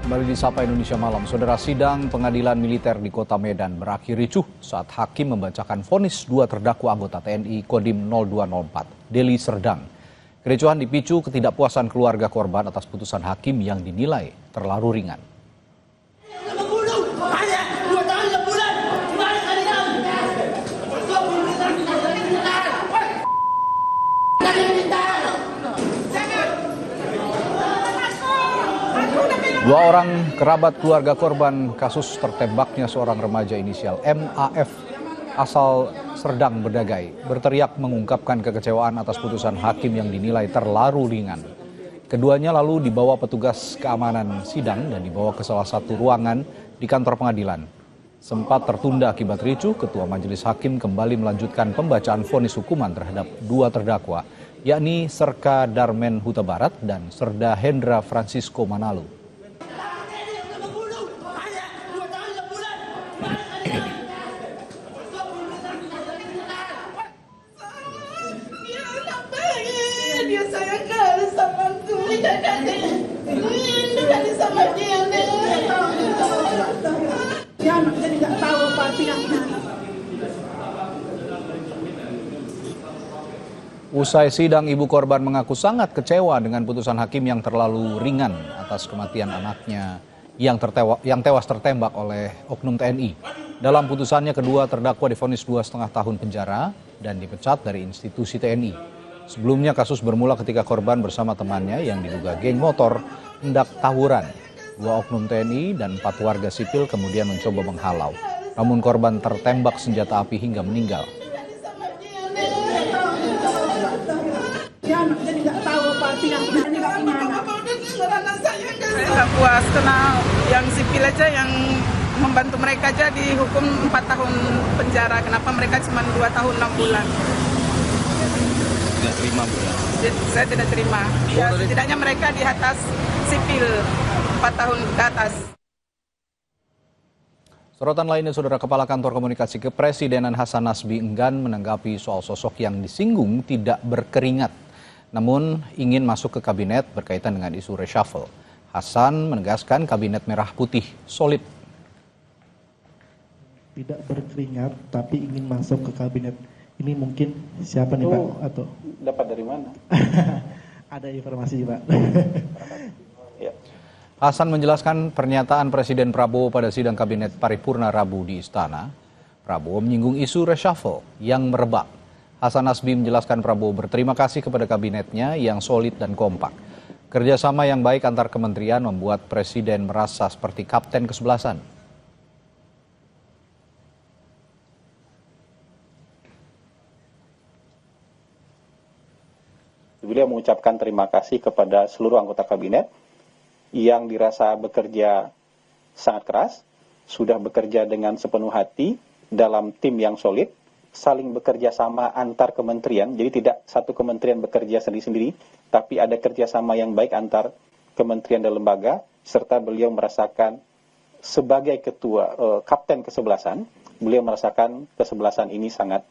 Kembali di Sapa Indonesia Malam, saudara, sidang pengadilan militer di Kota Medan berakhir ricuh saat hakim membacakan vonis dua terdakwa anggota TNI Kodim 0204, Deli Serdang. Kericuhan dipicu ketidakpuasan keluarga korban atas putusan hakim yang dinilai terlalu ringan. Dua orang kerabat keluarga korban kasus tertembaknya seorang remaja inisial MAF asal Serdang Bedagai berteriak mengungkapkan kekecewaan atas putusan hakim yang dinilai terlalu ringan. Keduanya lalu dibawa petugas keamanan sidang dan dibawa ke salah satu ruangan di kantor pengadilan. Sempat tertunda akibat ricuh, Ketua Majelis Hakim kembali melanjutkan pembacaan vonis hukuman terhadap dua terdakwa, yakni Serka Darmen Huta Barat dan Serda Hendra Francisco Manalu. Dia sayang kali sama aku, rindu sama dia. Dia anak jadi nggak tahu apa artinya. Usai sidang, ibu korban mengaku sangat kecewa dengan putusan hakim yang terlalu ringan atas kematian anaknya yang tewas tertembak oleh oknum TNI. Dalam putusannya, kedua terdakwa divonis 2,5 tahun penjara dan dipecat dari institusi TNI. Sebelumnya kasus bermula ketika korban bersama temannya yang diduga geng motor hendak tawuran. Dua oknum TNI dan 4 warga sipil kemudian mencoba menghalau. Namun korban tertembak senjata api hingga meninggal. Dia anak jadi nggak tahu apa artinya. Saya nggak puas karena yang sipil aja yang membantu mereka aja dihukum 4 tahun penjara. Kenapa mereka cuma 2 tahun 6 bulan? Tidak terima, Bu? Saya tidak terima. Ya, setidaknya mereka di atas sipil 4 tahun ke atas. Sorotan lainnya, saudara, Kepala Kantor Komunikasi Kepresidenan Hasan Nasbi enggan menanggapi soal sosok yang disinggung tidak berkeringat, namun ingin masuk ke kabinet berkaitan dengan isu reshuffle. Hasan menegaskan kabinet merah putih solid. Tidak berkeringat tapi ingin masuk ke kabinet. Ini mungkin siapa nih, Pak? Atau Dapat dari mana? ada informasi, Pak? Ya. Hasan menjelaskan pernyataan Presiden Prabowo pada sidang kabinet paripurna Rabu di Istana. Prabowo menyinggung isu reshuffle yang merebak. Hasan Nasbi menjelaskan Prabowo berterima kasih kepada kabinetnya yang solid dan kompak. Kerjasama yang baik antar kementerian membuat Presiden merasa seperti kapten kesebelasan. Beliau mengucapkan terima kasih kepada seluruh anggota kabinet yang dirasa bekerja sangat keras, sudah bekerja dengan sepenuh hati dalam tim yang solid, saling bekerja sama antar kementerian, jadi tidak satu kementerian bekerja sendiri-sendiri, tapi ada kerjasama yang baik antar kementerian dan lembaga, serta beliau merasakan sebagai ketua kapten kesebelasan, beliau merasakan kesebelasan ini sangat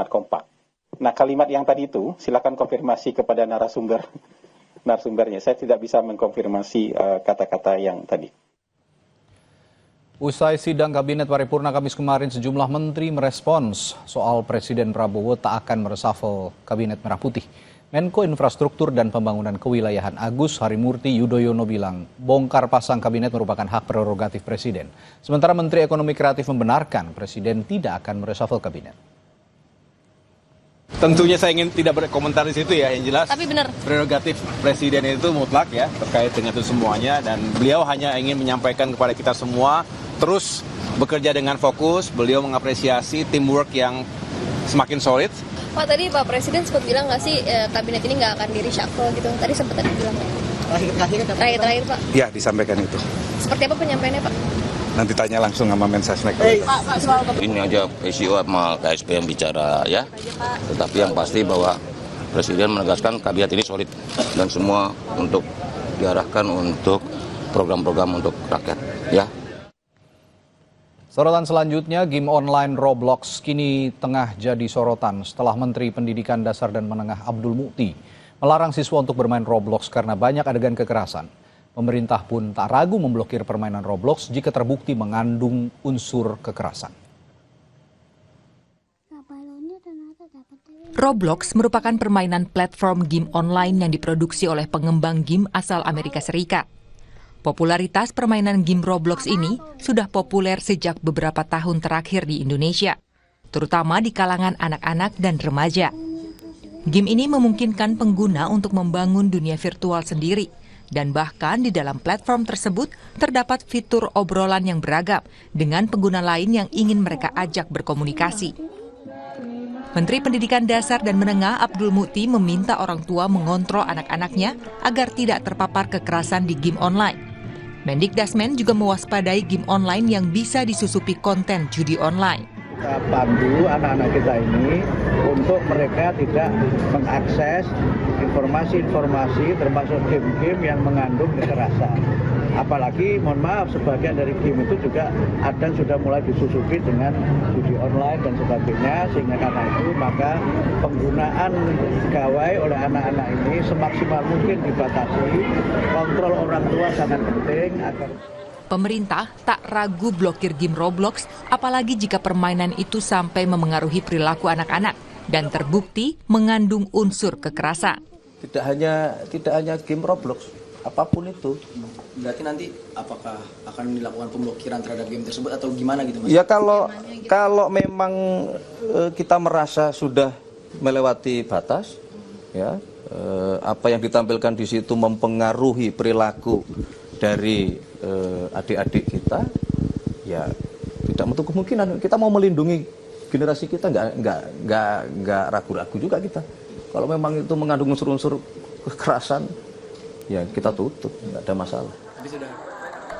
kompak. Nah, kalimat yang tadi itu silakan konfirmasi kepada narasumbernya. Saya tidak bisa mengkonfirmasi kata-kata yang tadi. Usai sidang kabinet paripurna Kamis kemarin, sejumlah menteri merespons soal Presiden Prabowo tak akan mereshuffle kabinet merah putih. Menko Infrastruktur dan Pembangunan Kewilayahan Agus Harimurti Yudhoyono bilang bongkar pasang kabinet merupakan hak prerogatif Presiden. Sementara Menteri Ekonomi Kreatif membenarkan Presiden tidak akan mereshuffle kabinet. Tentunya saya ingin tidak berkomentar di situ ya, yang jelas. Tapi benar. Prerogatif Presiden itu mutlak ya, terkait dengan itu semuanya. Dan beliau hanya ingin menyampaikan kepada kita semua, terus bekerja dengan fokus. Beliau mengapresiasi teamwork yang semakin solid. Pak, tadi Pak Presiden sempat bilang nggak sih kabinet ini nggak akan di reshuffle gitu? Tadi sempat bilang. Terakhir Pak. Ya, disampaikan itu. Seperti apa penyampaiannya Pak? Nanti tanya langsung sama Mensesnek. Ini aja PCO sama KSP yang bicara ya. Tetapi yang pasti bahwa Presiden menegaskan kabinet ini solid dan semua untuk diarahkan untuk program-program untuk rakyat ya. Sorotan selanjutnya, game online Roblox kini tengah jadi sorotan setelah Menteri Pendidikan Dasar dan Menengah Abdul Mukti melarang siswa untuk bermain Roblox karena banyak adegan kekerasan. Pemerintah pun tak ragu memblokir permainan Roblox jika terbukti mengandung unsur kekerasan. Roblox merupakan permainan platform game online yang diproduksi oleh pengembang game asal Amerika Serikat. Popularitas permainan game Roblox ini sudah populer sejak beberapa tahun terakhir di Indonesia, terutama di kalangan anak-anak dan remaja. Game ini memungkinkan pengguna untuk membangun dunia virtual sendiri, dan bahkan di dalam platform tersebut terdapat fitur obrolan yang beragam dengan pengguna lain yang ingin mereka ajak berkomunikasi. Menteri Pendidikan Dasar dan Menengah Abdul Mukti meminta orang tua mengontrol anak-anaknya agar tidak terpapar kekerasan di game online. Mendikdasmen juga mewaspadai game online yang bisa disusupi konten judi online. Kita pandu anak-anak kita ini untuk mereka tidak mengakses informasi-informasi termasuk game-game yang mengandung kekerasan. Apalagi, mohon maaf, sebagian dari game itu juga ada yang sudah mulai disusupi dengan judi online dan sebagainya, sehingga karena itu maka penggunaan gawai oleh anak-anak ini semaksimal mungkin dibatasi. Kontrol orang tua sangat penting agar Pemerintah tak ragu blokir game Roblox, apalagi jika permainan itu sampai memengaruhi perilaku anak-anak dan terbukti mengandung unsur kekerasan. Tidak hanya game Roblox, apapun itu. Berarti nanti apakah akan dilakukan pemblokiran terhadap game tersebut atau gimana gitu, Mas? Ya kalau memang kita merasa sudah melewati batas, ya apa yang ditampilkan di situ mempengaruhi perilaku dari adik-adik kita, ya tidak menutup kemungkinan kita mau melindungi generasi kita, nggak ragu-ragu juga kita. Kalau memang itu mengandung unsur-unsur kekerasan, ya kita tutup, nggak ada masalah.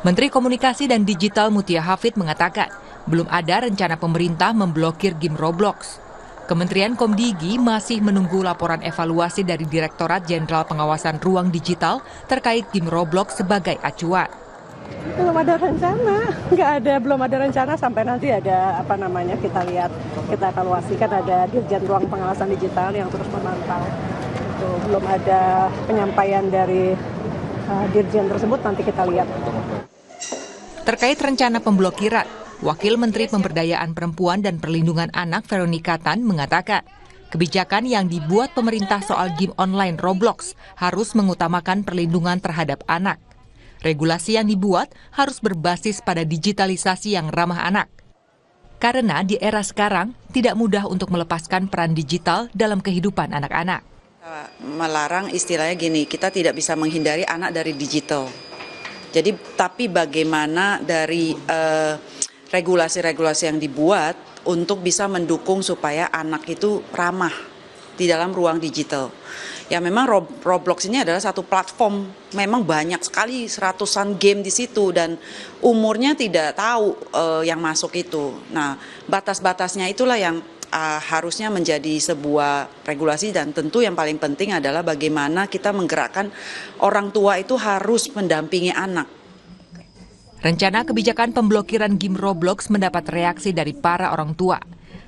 Menteri Komunikasi dan Digital Mutia Hafid mengatakan belum ada rencana pemerintah memblokir game Roblox. Kementerian Komdigi masih menunggu laporan evaluasi dari Direktorat Jenderal Pengawasan Ruang Digital terkait game Roblox sebagai acuan. Belum ada rencana, belum ada rencana sampai nanti ada kita lihat, kita evaluasikan, ada Dirjen Ruang Pengawasan Digital yang terus memantau. Itu belum ada penyampaian dari Dirjen tersebut, nanti kita lihat. Terkait rencana pemblokiran, Wakil Menteri Pemberdayaan Perempuan dan Perlindungan Anak Veronica Tan mengatakan, kebijakan yang dibuat pemerintah soal game online Roblox harus mengutamakan perlindungan terhadap anak. Regulasi yang dibuat harus berbasis pada digitalisasi yang ramah anak. Karena di era sekarang tidak mudah untuk melepaskan peran digital dalam kehidupan anak-anak. Melarang istilahnya gini, kita tidak bisa menghindari anak dari digital. Jadi tapi bagaimana dari regulasi-regulasi yang dibuat untuk bisa mendukung supaya anak itu ramah di dalam ruang digital. Ya memang Roblox ini adalah satu platform, memang banyak sekali ratusan game di situ dan umurnya tidak tahu yang masuk itu. Nah batas-batasnya itulah yang harusnya menjadi sebuah regulasi dan tentu yang paling penting adalah bagaimana kita menggerakkan orang tua itu harus mendampingi anak. Rencana kebijakan pemblokiran game Roblox mendapat reaksi dari para orang tua.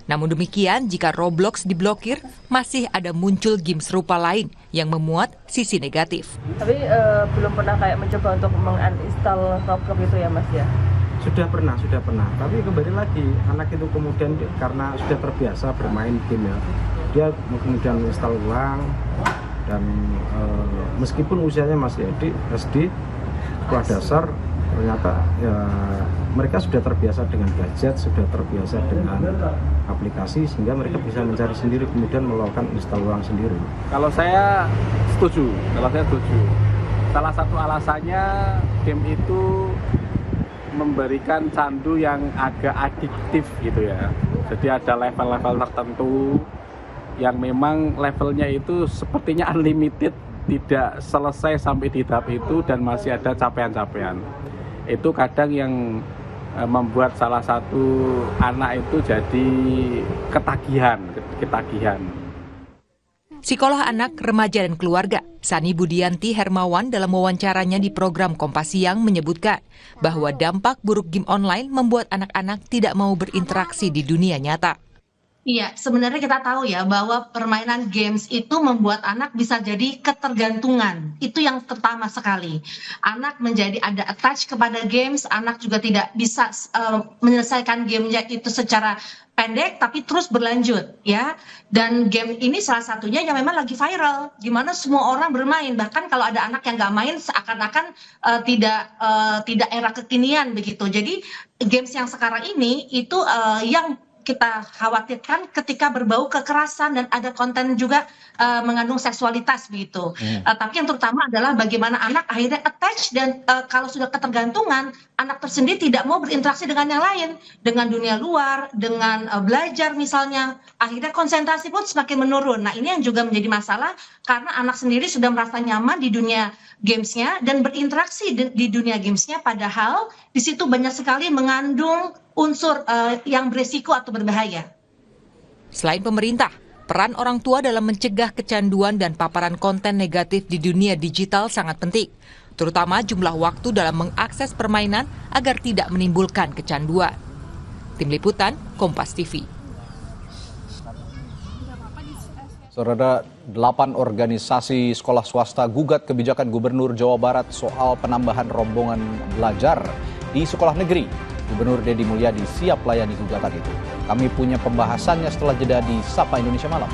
Namun demikian, jika Roblox diblokir, masih ada muncul game serupa lain yang memuat sisi negatif. Tapi belum pernah kayak mencoba untuk menginstall Roblox itu ya Mas ya? Sudah pernah. Tapi kembali lagi, anak itu kemudian karena sudah terbiasa bermain game ya, dia kemudian install ulang dan meskipun usianya masih SD, sekolah dasar, ternyata ya mereka sudah terbiasa dengan gadget, sudah terbiasa dengan aplikasi sehingga mereka bisa mencari sendiri kemudian melakukan install ulang sendiri. Kalau saya setuju. Salah satu alasannya game itu memberikan candu yang agak adiktif gitu ya. Jadi ada level-level tertentu yang memang levelnya itu sepertinya unlimited, tidak selesai sampai di tahap itu dan masih ada capaian-capaian. Itu kadang yang membuat salah satu anak itu jadi ketagihan. Psikolog anak, remaja, dan keluarga, Sani Budianti Hermawan dalam wawancaranya di program Kompas Siang menyebutkan bahwa dampak buruk game online membuat anak-anak tidak mau berinteraksi di dunia nyata. Iya, sebenarnya kita tahu ya bahwa permainan games itu membuat anak bisa jadi ketergantungan. Itu yang pertama sekali. Anak menjadi ada attach kepada games, anak juga tidak bisa menyelesaikan gamenya itu secara pendek tapi terus berlanjut ya. Dan game ini salah satunya yang memang lagi viral, di mana semua orang bermain. Bahkan kalau ada anak yang nggak main seakan-akan tidak era kekinian begitu. Jadi games yang sekarang ini itu yang kita khawatirkan ketika berbau kekerasan dan ada konten juga mengandung seksualitas begitu. Tapi yang terutama adalah bagaimana anak akhirnya attach dan kalau sudah ketergantungan, anak tersendiri tidak mau berinteraksi dengan yang lain, dengan dunia luar, dengan belajar misalnya, akhirnya konsentrasi pun semakin menurun. Nah ini yang juga menjadi masalah karena anak sendiri sudah merasa nyaman di dunia gamesnya dan berinteraksi di dunia gamesnya, padahal di situ banyak sekali mengandung unsur yang beresiko atau berbahaya. Selain pemerintah, peran orang tua dalam mencegah kecanduan dan paparan konten negatif di dunia digital sangat penting, terutama jumlah waktu dalam mengakses permainan agar tidak menimbulkan kecanduan. Tim Liputan, Kompas TV. Saudara, 8 organisasi sekolah swasta gugat kebijakan Gubernur Jawa Barat soal penambahan rombongan belajar di sekolah negeri. Gubernur Deddy Mulyadi siap layani gugatan itu. Kami punya pembahasannya setelah jeda di Sapa Indonesia Malam.